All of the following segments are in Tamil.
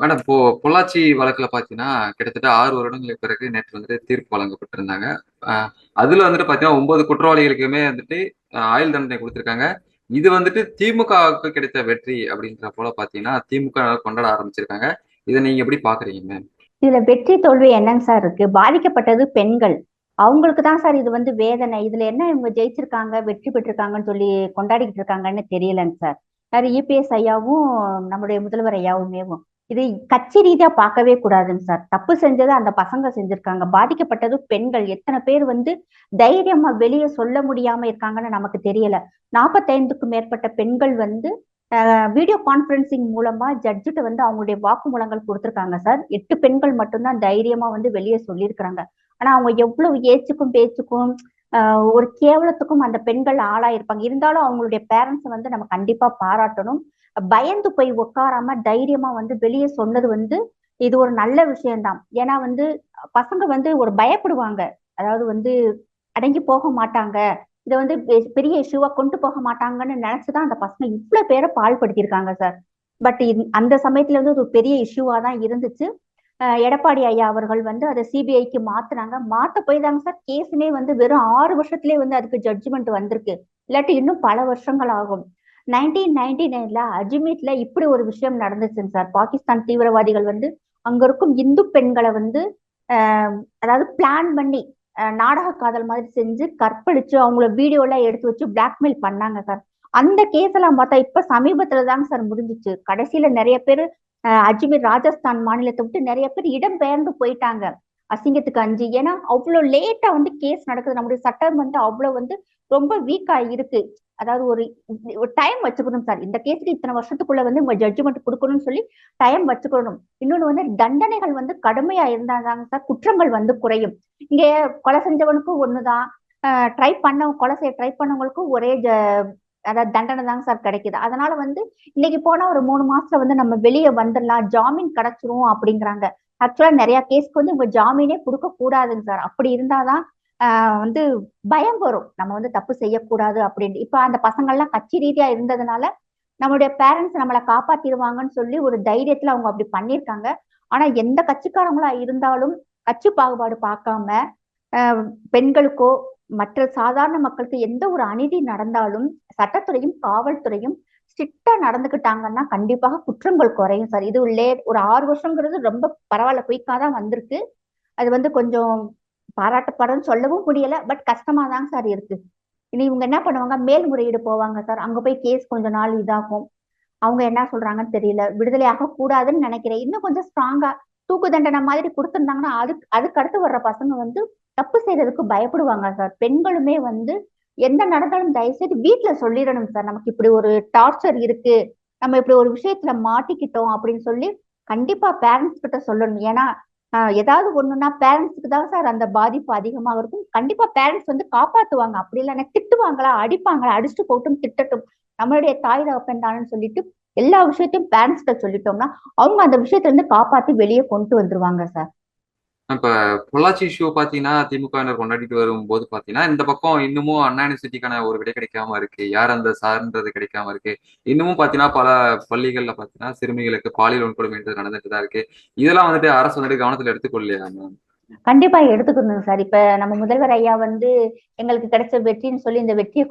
மேடம் இப்போ பொள்ளாச்சி வழக்குல பாத்தீங்கன்னா கிட்டத்தட்ட 6 வருடங்களுக்கு பிறகு நேற்று வந்துட்டு தீர்ப்பு வழங்கப்பட்டிருந்தாங்க. அஹ் அதுல வந்துட்டு பாத்தீங்கன்னா 9 குற்றவாளிகளுக்குமே வந்துட்டு ஆயுள் தண்டனை கொடுத்திருக்காங்க. இது வந்துட்டு திமுகவுக்கு கிடைத்த வெற்றி அப்படின்ற போல பாத்தீங்கன்னா திமுக கொண்டாட ஆரம்பிச்சிருக்காங்க. இதை நீங்க எப்படி பாக்குறீங்க மேம்? இதுல வெற்றி தோல்வி என்னங்க சார் இருக்கு? பாதிக்கப்பட்டது பெண்கள். அவங்களுக்கு தான் சார் இது வந்து வேதனை. இதுல என்ன இவங்க ஜெயிச்சிருக்காங்க, வெற்றி பெற்றிருக்காங்கன்னு சொல்லி கொண்டாடிக்கிட்டு இருக்காங்கன்னு தெரியலங்க சார். அது இபிஎஸ் ஐயாவும் நம்முடைய முதல்வர் ஐயாவுமேவும் இது கட்சி ரீதியா பார்க்கவே கூடாதுங்க சார். தப்பு செஞ்சது அந்த பசங்க செஞ்சிருக்காங்க. பாதிக்கப்பட்டது பெண்கள். எத்தனை பேர் வந்து தைரியமா வெளியே சொல்ல முடியாம இருக்காங்கன்னு நமக்கு தெரியல. 45க்கும் மேற்பட்ட பெண்கள் வந்து வீடியோ கான்பரன்சிங் மூலமா ஜட்ஜிட்ட வந்து அவங்களுடைய வாக்குமூலங்கள் கொடுத்திருக்காங்க சார். 8 பெண்கள் மட்டும்தான் தைரியமா வந்து வெளியே சொல்லியிருக்கிறாங்க. ஆனா அவங்க எவ்வளவு ஏச்சுக்கும் பேச்சுக்கும் ஒரு கேவலத்துக்கும் அந்த பெண்கள் ஆளாயிருப்பாங்க. இருந்தாலும் அவங்களுடைய பேரண்ட்ஸ் வந்து நம்ம கண்டிப்பா பாராட்டணும். பயந்து போய் உட்காராம தைரியமா வந்து வெளியே சொன்னது வந்து இது ஒரு நல்ல விஷயம்தான். ஏன்னா வந்து பசங்க வந்து ஒரு பயப்படுவாங்க. அதாவது வந்து அடங்கி போக மாட்டாங்க. இதை வந்து பெரிய இஷ்யூவா கொண்டு போக மாட்டாங்கன்னு நினைச்சுதான் அந்த பசங்க இவ்வளவு பேரை பாழ்படுத்தியிருக்காங்க சார். பட் அந்த சமயத்துல வந்து ஒரு பெரிய இஷ்யூவா தான் இருந்துச்சு. எடப்பாடி ஐயா அவர்கள் வந்து அதை சிபிஐக்கு மாத்துனாங்க. மாத்த போய் தாங்க சார் கேஸுமே வந்து வெறும் 6 வருஷத்துலயே வந்து அதுக்கு ஜட்ஜ்மெண்ட் வந்திருக்கு. இல்லாட்டி இன்னும் பல வருஷங்கள் ஆகும். 1999ல அஜ்மீர்ல இப்படி ஒரு விஷயம் நடந்துச்சுங்க சார். பாகிஸ்தான் தீவிரவாதிகள் வந்து அங்க இருக்கும் இந்து பெண்களை வந்து அதாவது பிளான் பண்ணி நாடக காதல் மாதிரி செஞ்சு கற்பழிச்சு அவங்கள வீடியோ எல்லாம் எடுத்து வச்சு பிளாக்மெயில் பண்ணாங்க சார். அந்த கேஸ் எல்லாம் பார்த்தா இப்ப சமீபத்துல தாங்க சார் முடிஞ்சிச்சு. கடைசியில நிறைய பேர் அஜ்மீர் ராஜஸ்தான் மாநிலத்தை விட்டு நிறைய பேர் இடம்பெயர்ந்து போயிட்டாங்க. அசிங்கத்துக்கு அஞ்சு. ஏன்னா அவ்வளவு லேட்டா வந்து கேஸ் நடக்குது. நம்முடைய சட்டம் வந்து அவ்வளவு வந்து ரொம்ப வீக்கா இருக்கு. அதாவது ஒரு டைம் வச்சுக்கணும் சார். இந்த கேஸுக்கு இத்தனை வருஷத்துக்குள்ள வந்து உங்க ஜட்ஜ்மெண்ட் கொடுக்கணும்னு சொல்லி டைம் வச்சுக்கணும். இன்னொன்னு வந்து தண்டனைகள் வந்து கடுமையா இருந்தாதாங்க சார் குற்றங்கள் வந்து குறையும். இங்க கொலை செஞ்சவனுக்கும் ஒண்ணுதான். கொலை செய்ய ட்ரை பண்ணவங்களுக்கும் ஒரே அதாவது தண்டனை தாங்க சார் கிடைக்குது. அதனால வந்து இன்னைக்கு போனா ஒரு 3 மாசத்துல வந்து நம்ம வெளியே வந்துடலாம், ஜாமீன் கிடைச்சிரும் அப்படிங்கிறாங்க. ஆக்சுவலா நிறைய கேஸ்க்கு வந்து இவங்க ஜாமீனே கொடுக்க கூடாதுங்க சார். அப்படி இருந்தாதான் வந்து பயம் வரும், நம்ம வந்து தப்பு செய்யக்கூடாது அப்படின்னு. இப்ப அந்த பசங்கள்லாம் கட்சி ரீதியா இருந்ததுனால நம்மளுடைய பேரண்ட்ஸ் நம்மளை காப்பாத்திடுவாங்கன்னு சொல்லி ஒரு தைரியத்துல அவங்க அப்படி பண்ணியிருக்காங்க. ஆனா எந்த கட்சிக்காரங்களா இருந்தாலும் கட்சி பாகுபாடு பார்க்காம பெண்களுக்கோ மற்ற சாதாரண மக்களுக்கு எந்த ஒரு அநீதி நடந்தாலும் சட்டத்துறையும் காவல்துறையும் ஸ்ட்ரிக்டா நடந்துக்கிட்டாங்கன்னா கண்டிப்பாக குற்றங்கள் குறையும் சார். இது ஒரு 6 வருஷங்கிறது ரொம்ப பரவாயில்ல, குயிக்கா தான் வந்திருக்கு. அது வந்து கொஞ்சம் பாராட்டப்படன்னு சொல்லவும் முடியல. பட் கஷ்டமா தாங்க சார் இருக்கு. இனி இவங்க என்ன பண்ணுவாங்க, மேல்முறையீடு போவாங்க சார். அங்க போய் கேஸ் கொஞ்ச நாள் இதாகும். அவங்க என்ன சொல்றாங்கன்னு தெரியல. விடுதலை ஆக கூடாதுன்னு நினைக்கிறேன். இன்னும் கொஞ்சம் ஸ்ட்ராங்கா தூக்கு தண்டனை மாதிரி கொடுத்திருந்தாங்கன்னா அதுக்கு அடுத்து வர்ற பசங்க வந்து தப்பு செய்யறதுக்கு பயப்படுவாங்க சார். பெண்களுமே வந்து என்ன நடந்தாலும் தயவுசெய்து வீட்டுல சொல்லிடணும் சார். நமக்கு இப்படி ஒரு டார்ச்சர் இருக்கு, நம்ம இப்படி ஒரு விஷயத்துல மாட்டிக்கிட்டோம் அப்படின்னு சொல்லி கண்டிப்பா பேரண்ட்ஸ் கிட்ட சொல்லணும். ஏன்னா ஏதாவது ஒண்ணுன்னா பேரண்ட்ஸுக்கு தான் சார் அந்த பாதிப்பு அதிகமாக இருக்கும். கண்டிப்பா பேரண்ட்ஸ் வந்து காப்பாத்துவாங்க. அப்படி இல்லைன்னா திட்டுவாங்களா, அடிப்பாங்களா, அடிச்சுட்டு போட்டும் திட்டட்டும், நம்மளுடைய தாய் தகப்பன் தானேன்னு சொல்லிட்டு எல்லா விஷயத்தையும் பேரண்ட்ஸ் கிட்ட சொல்லிட்டோம்னா அவங்க அந்த விஷயத்துல இருந்து காப்பாத்தி வெளியே கொண்டு வந்துருவாங்க சார். இப்ப பொள்ளாச்சி இஷ்யூ பாத்தீங்கன்னா திமுகவினர் கொண்டாடிட்டு வரும்போது பாத்தீங்கன்னா இந்த பக்கம் இன்னமும் அண்ணா யூனிவர்சிட்டிக்கான ஒரு விடை கிடைக்காம இருக்கு. யார் அந்த சார்ன்றது கிடைக்காம இருக்கு. இன்னமும் பாத்தீங்கன்னா பல பள்ளிகள்ல பாத்தீங்கன்னா சிறுமிகளுக்கு பாலியல் வன்கொடுமைன்றது நடந்துட்டு தான் இருக்கு. இதெல்லாம் வந்துட்டு அரசு வந்துட்டு கவனத்துல எடுத்துக்கொள்ளையா மேம்? கண்டிப்பா எடுத்துக்கணும் சார். இப்ப நம்ம முதல்வர் ஐயா வந்து எங்களுக்கு கிடைச்ச வெற்றின்னு சொல்லி இந்த வெற்றியை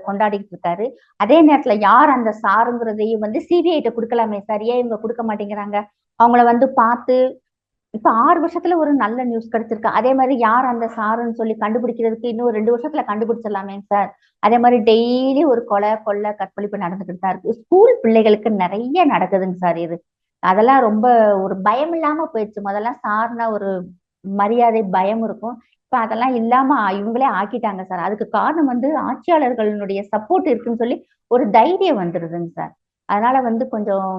கொண்டாடிட்டு இருக்காரு. அதே நேரத்துல யார் அந்த சாருங்கிறதையும் வந்து சிபிஐட்ட கொடுக்கலாமே சார். ஏன் இவங்க கொடுக்க மாட்டேங்கிறாங்க? அவங்கள வந்து பார்த்து இப்ப 6 வருஷத்துல ஒரு நல்ல நியூஸ் கிடைச்சிருக்கு. அதே மாதிரி யார் அந்த சாருன்னு சொல்லி கண்டுபிடிக்கிறதுக்கு இன்னும் 2 வருஷத்துல கண்டுபிடிச்சிடலாமே சார். அதே மாதிரி டெய்லி ஒரு கொலை கொள்ளை கற்பழிப்பு நடந்துகிட்டு தான் இருக்கு. ஸ்கூல் பிள்ளைகளுக்கு நிறைய நடக்குதுங்க சார் இது. அதெல்லாம் ரொம்ப ஒரு பயம் இல்லாம போயிடுச்சு. முதல்ல சார்னா ஒரு மரியாதை பயம் இருக்கும். இப்ப அதெல்லாம் இல்லாம இவங்களே ஆக்கிட்டாங்க சார். அதுக்கு காரணம் வந்து ஆட்சியாளர்களுடைய சப்போர்ட் இருக்குன்னு சொல்லி ஒரு தைரியம் வந்துருதுங்க சார். அதனால வந்து கொஞ்சம்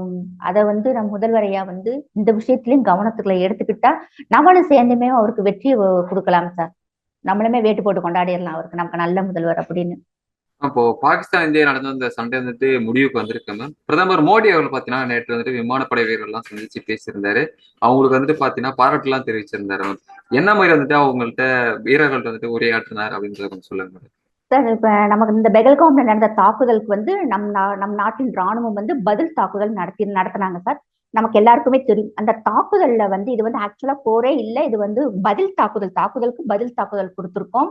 அதை வந்து நம்ம முதல்வரையா வந்து இந்த விஷயத்திலயும் கவனத்துக்குள்ள எடுத்துக்கிட்டா நம்மளும் சேர்ந்துமே அவருக்கு வெற்றியை கொடுக்கலாம் சார். நம்மளுமே வேட்டு போட்டு கொண்டாடிடலாம் அவருக்கு, நமக்கு நல்ல முதல்வர் அப்படின்னு. அப்போ பாகிஸ்தான் இந்தியா நடந்த இந்த சண்டை வந்துட்டு முடிவுக்கு வந்திருக்கு மேம். பிரதமர் மோடி அவர்கள் பாத்தீங்கன்னா நேற்று வந்துட்டு விமானப்படை வீரர்கள் எல்லாம் சந்திச்சு பேசியிருந்தாரு. அவங்களுக்கு வந்துட்டு பாத்தீங்கன்னா பாராட்டு எல்லாம் தெரிவிச்சிருந்தாரு மேம். என்ன மாதிரி வந்துட்டு அவங்கள்ட்ட வீரர்கள்ட்ட வந்துட்டு உரையாற்றினார் அப்படின்றத கொஞ்சம் சொல்லுங்க மேடம். சார் இப்ப நமக்கு இந்த பெகல்காம்ல நடந்த தாக்குதலுக்கு வந்து நம் நாட்டின் ராணுவம் வந்து பதில் தாக்குதல் நடத்தினாங்க சார். நமக்கு எல்லாருக்குமே தெரியும். அந்த தாக்குதல்ல வந்து இது வந்து ஆக்சுவலா போரே இல்ல. இது வந்து பதில் தாக்குதல். தாக்குதலுக்கு பதில் தாக்குதல் கொடுத்திருக்கோம்.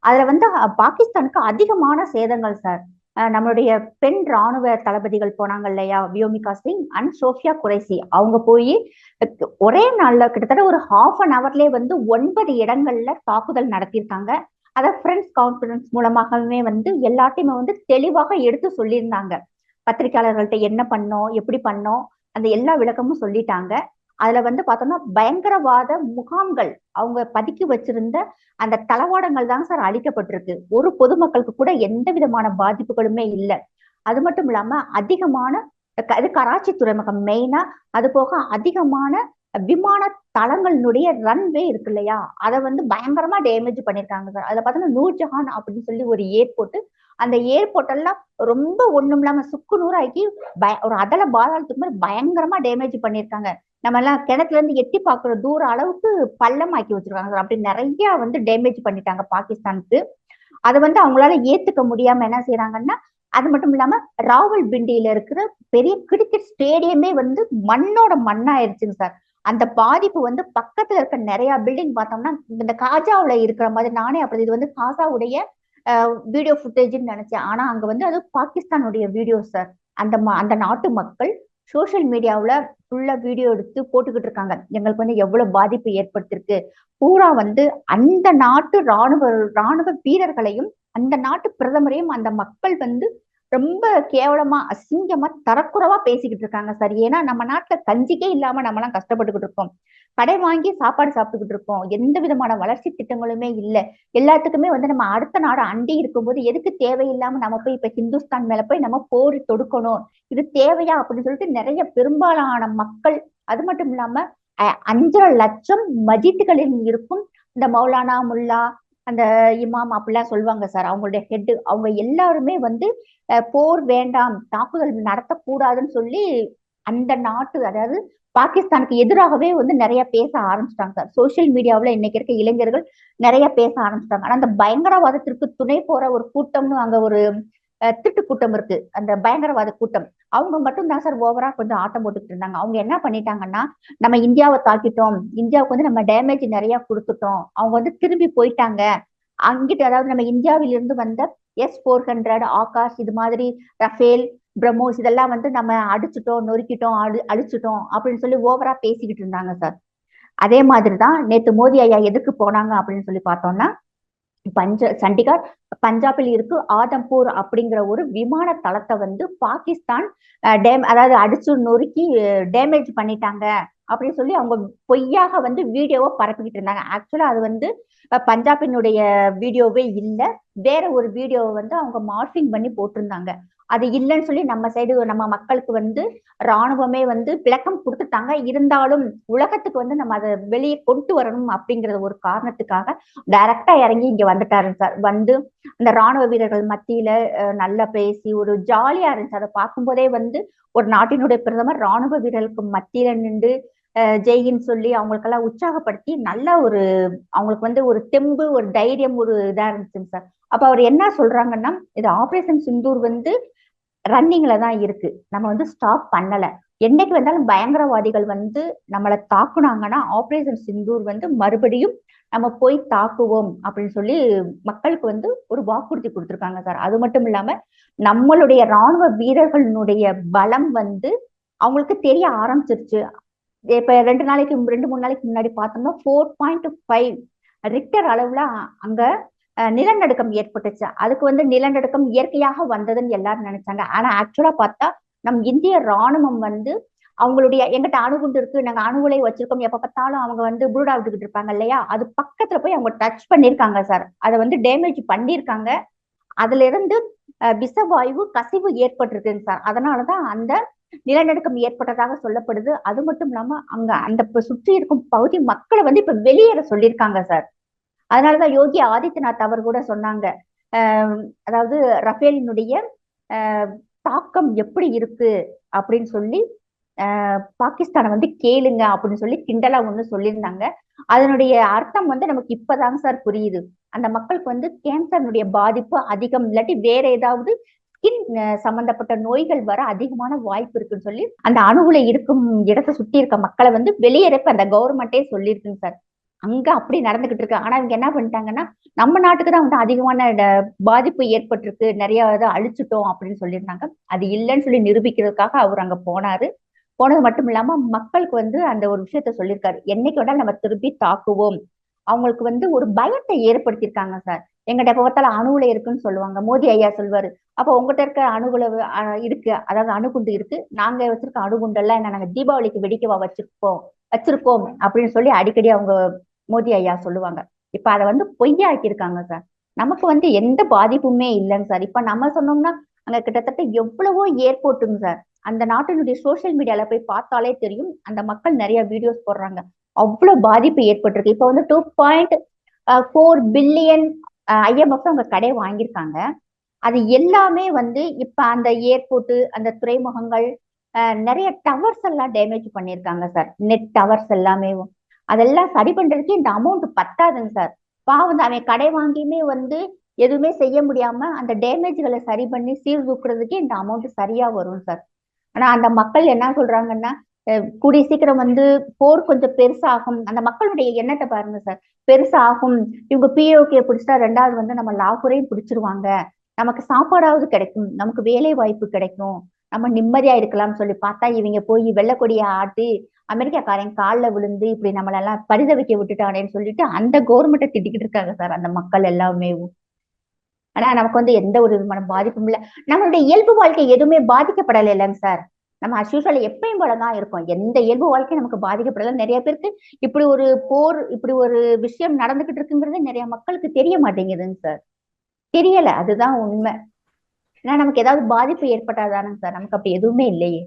அதுல வந்து பாகிஸ்தானுக்கு அதிகமான சேதங்கள் சார். நம்மளுடைய பெண் ராணுவ தளபதிகள் போனாங்க இல்லையா, வியோமிகா சிங் அண்ட் சோஃபியா குரைசி. அவங்க போய் ஒரே நாள்ல கிட்டத்தட்ட ஒரு ஹாஃப் அன் ஹவர்லயே வந்து 9 இடங்கள்ல தாக்குதல் நடத்தியிருக்காங்க. அதை ஃப்ரெண்ட்ஸ் கான்ஃபரன்ஸ் மூலமாகவே வந்து எல்லாத்தையுமே வந்து தெளிவாக எடுத்து சொல்லியிருந்தாங்க. பத்திரிகையாளர்கள்ட்ட என்ன பண்ணோம், எப்படி பண்ணோம், அந்த எல்லா விளக்கமும் சொல்லிட்டாங்க. அதுல வந்து பார்த்தோம்னா பயங்கரவாத முகாம்கள் அவங்க பதுக்கி வச்சிருந்த அந்த தளவாடங்கள் தான் சார் அழிக்கப்பட்டிருக்கு. ஒரு பொதுமக்களுக்கு கூட எந்த விதமான பாதிப்புகளுமே இல்லை. அது மட்டும் இல்லாம அதிகமான அது கராச்சி துறைமுகம் மெயினா, அது போக அதிகமான விமான தளங்களுடைய ரன்வே இருக்கு இல்லையா, அதை வந்து பயங்கரமா டேமேஜ் பண்ணிருக்காங்க சார். அதுல பார்த்தோம்னா நூர்ஜஹான் அப்படின்னு சொல்லி ஒரு ஏர்போர்ட், அந்த ஏர்போர்ட் எல்லாம் ரொம்ப ஒண்ணும் இல்லாம சுக்கு நூறாக்கி ஒரு அதல பாதாளத்துக்கு மாதிரி பயங்கரமா டேமேஜ் பண்ணிருக்காங்க. நம்ம எல்லாம் கிணத்துல இருந்து எட்டி பாக்குற தூர அளவுக்கு பள்ளம் ஆக்கி வச்சிருக்காங்க சார். அப்படி நிறைய வந்து டேமேஜ் பண்ணிட்டாங்க பாகிஸ்தானுக்கு. அதை வந்து அவங்களால ஏத்துக்க முடியாம என்ன செய்யறாங்கன்னா, அது மட்டும் இல்லாம ராவல்பிண்டியில இருக்கிற பெரிய கிரிக்கெட் ஸ்டேடியமே வந்து மண்ணோட மண்ணாயிருச்சுங்க சார். அந்த பாதிப்பு வந்து பக்கத்துல இருக்க நிறைய பில்டிங் பார்த்தோம்னா இந்த காஜாவுல இருக்கிற மாதிரி, நானே அப்படி இது வந்து காசாவுடைய வீடியோ ஃபுட்டேஜ்னு நினைச்சேன். ஆனா அங்க வந்து அது பாகிஸ்தானுடைய வீடியோ சார். அந்த நாட்டு மக்கள் சோசியல் மீடியாவுல ஃபுல்லா வீடியோ எடுத்து போட்டுக்கிட்டு இருக்காங்க, எங்களுக்கு வந்து எவ்வளவு பாதிப்பு ஏற்படுத்திருக்கு. பூரா வந்து அந்த நாட்டு ராணுவ வீரர்களையும் அந்த நாட்டு பிரதமரையும் அந்த மக்கள் வந்து ரொம்ப கேவலமா அசிங்கமா தரக்குறைவா பேசிக்கிட்டு இருக்காங்க சார். ஏன்னா நம்ம நாட்டுல கஞ்சிக்கே இல்லாம நம்ம எல்லாம் கஷ்டப்பட்டுக்கிட்டு இருக்கோம். கடை வாங்கி சாப்பாடு சாப்பிட்டுக்கிட்டு இருக்கோம். எந்த விதமான வளர்ச்சி திட்டங்களுமே இல்லை. எல்லாத்துக்குமே வந்து நம்ம அடுத்த நாடு அண்டி இருக்கும்போது எதுக்கு தேவையில்லாம நம்ம போய் இப்ப ஹிந்துஸ்தான் மேல போய் நம்ம போர் தொடுக்கணும், இது தேவையா அப்படின்னு சொல்லிட்டு நிறைய பெரும்பாலான மக்கள், அது மட்டும் இல்லாம 5,00,000 மஜித்துகளில் இருக்கும் இந்த மௌலானா முல்லா அந்த இமாம் அப்படிலாம் சொல்லுவாங்க சார், அவங்களுடைய ஹெட், அவங்க எல்லாருமே வந்து போர் வேண்டாம், தாக்குதல் நடத்தக்கூடாதுன்னு சொல்லி அந்த நாட்டு, அதாவது பாகிஸ்தானுக்கு எதிராகவே வந்து நிறைய பேச ஆரம்பிச்சிட்டாங்க சார். சோசியல் மீடியாவுல இன்னைக்கு இருக்க இளைஞர்கள் நிறைய பேச ஆரம்பிச்சிட்டாங்க. ஆனா அந்த பயங்கரவாதத்திற்கு துணை போற ஒரு கூட்டம்னு அங்க ஒரு திட்டு கூட்டம் இருக்கு, அந்த பயங்கரவாத கூட்டம். அவங்க மட்டும் தான் சார் ஓவரா கொஞ்சம் ஆட்டம் போட்டுக்கிட்டு இருந்தாங்க. அவங்க என்ன பண்ணிட்டாங்கன்னா, நம்ம இந்தியாவை தாக்கிட்டோம், இந்தியாவுக்கு வந்து நம்ம டேமேஜ் நிறைய கொடுத்துட்டோம், அவங்க வந்து திரும்பி போயிட்டாங்க அங்கிட்டு. அதாவது நம்ம இந்தியாவில இருந்து வந்த S-400 ஆகாஷ், இது மாதிரி ரஃபேல், பிரம்மோஸ் இதெல்லாம் வந்து நம்ம அடிச்சுட்டோம், நொறுக்கிட்டோம், அழிச்சிட்டோம் அப்படின்னு சொல்லி ஓவரா பேசிக்கிட்டு இருந்தாங்க சார். அதே மாதிரிதான் நேத்து மோடி ஐயா எதுக்கு போனாங்க அப்படின்னு சொல்லி பார்த்தோம்னா, சண்டிகர் பஞ்சாபில் இருக்கு ஆதம்பூர் அப்படிங்கிற ஒரு விமான தளத்தை வந்து பாகிஸ்தான் அதாவது அடிச்சு நொறுக்கி டேமேஜ் பண்ணிட்டாங்க அப்படின்னு சொல்லி அவங்க பொய்யாக வந்து வீடியோவை பரப்பிக்கிட்டு இருந்தாங்க. ஆக்சுவலா அது வந்து பஞ்சாபினுடைய வீடியோவே இல்லை, வேற ஒரு வீடியோவை வந்து அவங்க மார்பிங் பண்ணி போட்டிருந்தாங்க. அது இல்லைன்னு சொல்லி நம்ம சைடு நம்ம மக்களுக்கு வந்து ராணுவமே வந்து விளக்கம் கொடுத்துட்டாங்க. இருந்தாலும் உலகத்துக்கு வந்து நம்ம அதை வெளியே கொண்டு வரணும் அப்படிங்கிற ஒரு காரணத்துக்காக டைரக்டா இறங்கி இங்க வந்துட்டாரு சார். வந்து அந்த ராணுவ வீரர்கள் மத்தியில நல்லா பேசி ஒரு ஜாலியா இருந்துச்சு. அதை பார்க்கும்போதே வந்து ஒரு நாட்டினுடைய பிரதமர் ராணுவ வீரர்களுக்கு மத்தியில நின்று ஜெய்ஹிந்த் சொல்லி அவங்களுக்கெல்லாம் உற்சாகப்படுத்தி நல்ல ஒரு, அவங்களுக்கு வந்து ஒரு தெம்பு, ஒரு தைரியம், ஒரு இதா இருந்துச்சுங்க சார். அப்ப அவர் என்ன சொல்றாங்கன்னா, இது ஆபரேஷன் சிந்தூர் வந்து ரன்னிங்ல தான் இருக்கு, நம்ம வந்து ஸ்டாப் பண்ணல. என்னைக்கு வந்தாலும் பயங்கரவாதிகள் வந்து நம்மளை தாக்குனாங்கன்னா ஆபரேஷன் சிந்தூர் வந்து மறுபடியும் நம்ம போய் தாக்குவோம் அப்படின்னு சொல்லி மக்களுக்கு வந்து ஒரு வாக்குறுதி கொடுத்துருக்காங்க சார். அது மட்டும் இல்லாம நம்மளுடைய ராணுவ வீரர்களுடைய பலம் வந்து அவங்களுக்கு தெரிய ஆரம்பிச்சிருச்சு. இப்ப 2 3 நாளைக்கு முன்னாடி பார்த்தோம்னா 4.5 ரிக்டர் அளவுல அங்க நிலநடுக்கம் ஏற்பட்டுச்சு. அதுக்கு வந்து நிலநடுக்கம் இயற்கையாக வந்ததுன்னு எல்லாரும் நினைச்சாங்க. ஆனா ஆக்சுவலா பார்த்தா நம் இந்திய ராணுவம் வந்து அவங்களுடைய, எங்கிட்ட அணுகுண்டு இருக்கு, நாங்க அணுகுலை வச்சிருக்கோம், எப்ப பார்த்தாலும் அவங்க வந்து புருடா விட்டுக்கிட்டு இருப்பாங்க இல்லையா, அது பக்கத்துல போய் அவங்க டச் பண்ணிருக்காங்க சார். அதை வந்து டேமேஜ் பண்ணிருக்காங்க. அதுல இருந்து விஷவாயு கசிவு ஏற்பட்டிருக்குங்க சார். அதனாலதான் அந்த நிலநடுக்கம் ஏற்பட்டதாக சொல்லப்படுது. அது மட்டும் இல்லாம அங்க அந்த சுற்றி இருக்கும் பகுதி மக்களை வந்து இப்ப வெளியேற சொல்லியிருக்காங்க சார். அதனாலதான் யோகி ஆதித்யநாத் அவர் கூட சொன்னாங்க, அதாவது ரஃபேலினுடைய தாக்கம் எப்படி இருக்கு அப்படின்னு சொல்லி பாகிஸ்தானை வந்து கேளுங்க அப்படின்னு சொல்லி கிண்டலா ஒண்ணு சொல்லியிருந்தாங்க. அதனுடைய அர்த்தம் வந்து நமக்கு இப்பதாங்க சார் புரியுது. அந்த மக்களுக்கு வந்து கேன்சர்னுடைய பாதிப்பு அதிகம், இல்லாட்டி வேற ஏதாவது ஸ்கின் சம்பந்தப்பட்ட நோய்கள் வர அதிகமான வாய்ப்பு இருக்குன்னு சொல்லி அந்த அணுகுல இருக்கும் இடத்தை சுத்தி இருக்க மக்களை வந்து வெளியேறப்ப அந்த கவர்மெண்டே சொல்லியிருக்குங்க சார். அங்க அப்படி நடந்துகிட்டு இருக்கு. ஆனா இவங்க என்ன பண்ணிட்டாங்கன்னா, நம்ம நாட்டுக்கு தான் வந்து அதிகமான பாதிப்பு ஏற்பட்டிருக்கு, நிறைய இதை அழிச்சிட்டோம் அப்படின்னு சொல்லியிருந்தாங்க. அது இல்லைன்னு சொல்லி நிரூபிக்கிறதுக்காக அவர் அங்க போனாரு. போனது மட்டும் இல்லாம மக்களுக்கு வந்து அந்த ஒரு விஷயத்த சொல்லியிருக்காரு. என்னைக்கு வேணா நம்ம திருப்பி தாக்குவோம். அவங்களுக்கு வந்து ஒரு பயத்தை ஏற்படுத்தியிருக்காங்க சார். எங்கிட்ட எப்ப பார்த்தாலும் அணுகுல இருக்குன்னு சொல்லுவாங்க. மோடி ஐயா சொல்வாரு, அப்ப உங்ககிட்ட இருக்க அணுகுல இருக்கு, அதாவது அணுகுண்டு இருக்கு, நாங்க வச்சிருக்க அணுகுண்டெல்லாம் என்ன நாங்க தீபாவளிக்கு வெடிக்கவா வச்சிருக்கோம் அப்படின்னு சொல்லி அடிக்கடி அவங்க மோடி ஐயா சொல்லுவாங்க. இப்ப அதை வந்து பொய்யாக்கி இருக்காங்க சார். நமக்கு வந்து எந்த பாதிப்புமே இல்லைங்க சார். இப்ப நம்ம சொன்னோம்னா அங்க கிட்டத்தட்ட எவ்வளவோ ஏர்போர்ட்டுங்க சார். அந்த நாட்டினுடைய சோசியல் மீடியால போய் பார்த்தாலே தெரியும். அந்த மக்கள் நிறைய வீடியோஸ் போடுறாங்க. அவ்வளவு பாதிப்பு ஏற்பட்டிருக்கு. இப்ப வந்து 2.4 பில்லியன் IMF அவங்க கடை வாங்கியிருக்காங்க. அது எல்லாமே வந்து இப்ப அந்த ஏர்போர்ட், அந்த துறைமுகங்கள், நிறைய டவர்ஸ் எல்லாம் டேமேஜ் பண்ணியிருக்காங்க சார். நெட் டவர்ஸ் எல்லாமே அதெல்லாம் சரி பண்றதுக்கு இந்த அமௌண்ட் பத்தாதுங்க சார். பாவம் அவன் கடை வாங்கியுமே வந்து எதுவுமே செய்ய முடியாம அந்த டேமேஜ்களை சரி பண்ணி சீர்தூக்குறதுக்கு இந்த அமௌண்ட் சரியா வரும் சார். ஆனா அந்த மக்கள் என்ன சொல்றாங்கன்னா, கூடிய சீக்கிரம் வந்து போர் கொஞ்சம் பெருசாகும். அந்த மக்களுடைய எண்ணத்தை பாருங்க சார். பெருசாகும், இவங்க POK பிடிச்சிட்டா 2வது வந்து நம்ம லாகூரையும் பிடிச்சிருவாங்க, நமக்கு சாப்பாடாவது கிடைக்கும், நமக்கு வேலை வாய்ப்பு கிடைக்கும், நம்ம நிம்மதியா இருக்கலாம்னு சொல்லி பார்த்தா இவங்க போய் வெள்ளக்கொடியை ஆட்டி அமெரிக்காக்காரன் காலில் விழுந்து இப்படி நம்மளெல்லாம் பரிதவிக்க விட்டுட்டானேன்னு சொல்லிட்டு அந்த கவர்மெண்ட்டை திட்டிக்கிட்டு இருக்காங்க சார் அந்த மக்கள் எல்லாமே. ஆனா நமக்கு வந்து எந்த ஒரு விதமான பாதிப்பும் இல்லை. நம்மளுடைய இயல்பு வாழ்க்கை எதுவுமே பாதிக்கப்படலை இல்லைங்க சார். நம்ம அஸ்யூஷுவல் எப்பயும் போலதான் இருக்கும். எந்த இயல்பு வாழ்க்கையும் நமக்கு பாதிக்கப்படலை. நிறைய பேருக்கு இப்படி ஒரு போர், இப்படி ஒரு விஷயம் நடந்துகிட்டு இருக்குங்கிறது நிறைய மக்களுக்கு தெரிய மாட்டேங்குதுங்க சார். தெரியல, அதுதான் உண்மை. ஏன்னா நமக்கு ஏதாவது பாதிப்பு ஏற்பட்டாதானுங்க சார். நமக்கு அப்படி எதுவுமே இல்லையே.